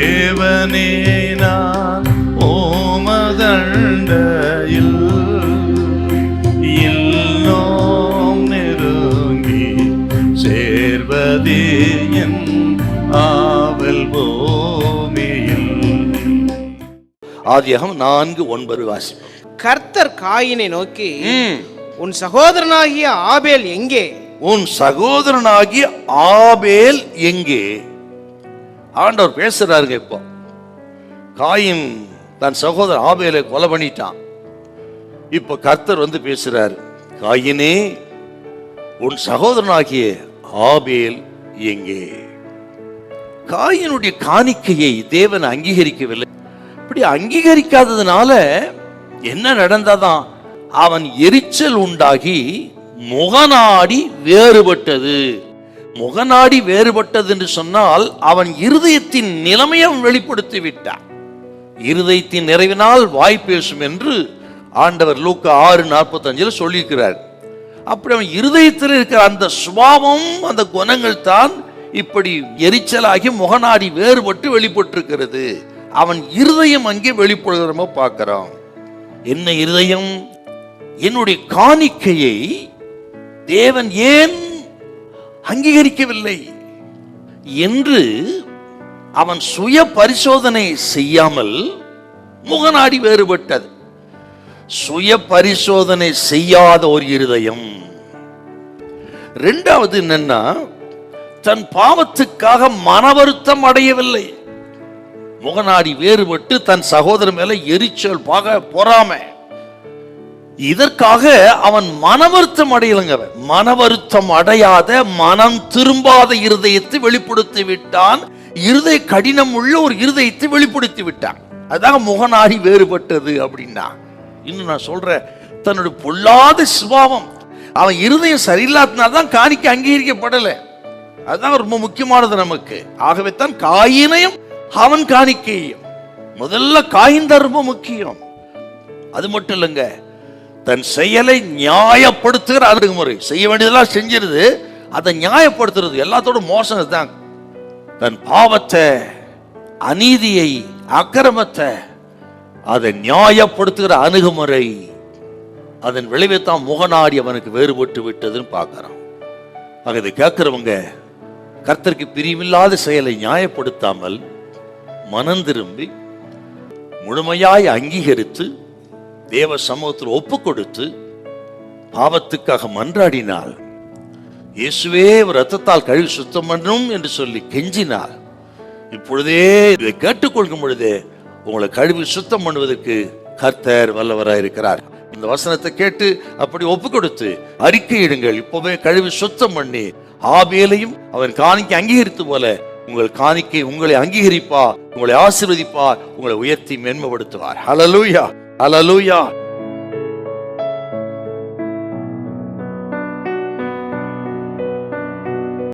தேவனே நான் ஓமதண்டையில் இன்னும் நெருங்கி சேர்வதே என் ஆவல் பூமியில். ஆதியாகமம் 4:9 வாசிப்போம். கர்த்தர் காயினை நோக்கி, உன் சகோதரனாகிய ஆபேல் எங்கே? உன் சகோதரனாகிய ஆபேல் எங்கே? ஆண்டவர் பேசுறாருங்க. இப்போ காயின் தன் சகோதரன் ஆபேலை கொலை பண்ணிட்டான். இப்ப கர்த்தர் வந்து பேசுறாரு, காயினே உன் சகோதரனாகிய ஆபேல் எங்கே? காயினுடைய காணிக்கையை தேவன் அங்கீகரிக்கவில்லை. இப்படி அங்கீகரிக்காததுனால என்ன நடந்ததான்? அவன் எரிச்சல் உண்டாகி முகநாடி வேறுபட்டது. முகநாடி வேறுபட்டது என்று சொன்னால் அவன் இருதயத்தின் நிலைமையை வெளிப்படுத்தி விட்டான். இருதயத்தின் நிறைவினால் வாய் பேசும் என்று ஆண்டவர் லூக்கா 6:45 சொல்லியிருக்கிறார். அப்படி அவன் இருதயத்தில் இருக்கிற அந்த சுபாவம், அந்த குணங்கள் தான் இப்படி எரிச்சலாகி முகநாடி வேறுபட்டு வெளிப்பட்டிருக்கிறது. அவன் இருதயம் அங்கே வெளிப்படுகிறோமோ பார்க்கிறோம். என்ன இருதயம்? என்னுடைய காணிக்கையை தேவன் ஏன் அங்கீகரிக்கவில்லை என்று அவன் சுய பரிசோதனை செய்யாமல் முகநாடி வேறுபட்டது. சுய பரிசோதனை செய்யாத ஒரு இருதயம். இரண்டாவது என்னன்னா, தன் பாவத்துக்காக மன வருத்தம் அடையவில்லை. முகநாடி வேறுபட்டு தன் சகோதரன் மேல எரிச்சல், பாக, பொறாமை, இதற்காக அவன் மன வருத்தம் அடையலங்க. மன வருத்தம் அடையாத, மனம் திரும்பாத இருதயத்தை வெளிப்படுத்தி விட்டான். இருதய கடினம் உள்ள ஒரு இருதயத்தை வெளிப்படுத்தி விட்டான். அதாக முகநாடி வேறுபட்டது அப்படின்னா. இன்னும் நான் சொல்றேன், தன்னுடைய பொல்லாத சுபாவம், அவன் இருதயம் சரியில்லாதனால்தான் காணிக்கை அங்கீகரிக்கப்படல. அதுதான் ரொம்ப முக்கியமானது நமக்கு. ஆகவே தான் காயினையும் அவன் காணிக்கையும் முதல்ல காயின் தான் ரொம்ப முக்கியம். அது மட்டும் இல்லைங்க, தன் செயலை நியாயப்படுத்துகிற அணுகுமுறை. செய்ய வேண்டியதெல்லாம் செஞ்சிருது, அதை நியாயப்படுத்துறது எல்லாத்தோட மோசம் தான். தன் பாவத்தை, அநீதியை, அக்கிரமத்தை அதை நியாயப்படுத்துகிற அணுகுமுறை, அதன் விளைவைத்தான் முகநாடி அவனுக்கு வேறுபட்டு விட்டதுன்னு பார்க்கிறோம். ஆக இதை கேட்கிறவங்க கர்த்தருக்கு பிரியமில்லாத செயலை நியாயப்படுத்தாமல் மனம் திரும்பி முழுமையாய் அங்கீகரித்து தேவ சமூகத்தில் ஒப்பு கொடுத்து பாவத்துக்காக மன்றாடினால், இயேசுவே ரத்தத்தால் கழுவி சுத்தம் பண்ணும் என்று சொல்லி கெஞ்சினால், இப்பொழுதே இதை கேட்டுக்கொள்ளும் பொழுதே உங்களை கழுவி சுத்தம் பண்ணுவதற்கு கர்த்தர் வல்லவராய் இருக்கிறார். இந்த வசனத்தை கேட்டு அப்படி ஒப்பு கொடுத்து அறிக்கையிடுங்கள். இப்பவே கழுவி சுத்தம் பண்ணி ஆபேலையும் அவன் காணிக்கை அங்கீகரித்து போல உங்கள் காணிக்கை உங்களை அங்கீகரிப்பார், உங்களை ஆசீர்வதிப்பார், உங்களை உயர்த்தி மேன்மைப்படுத்துவார். ஹல்லேலூயா, ஹல்லேலூயா.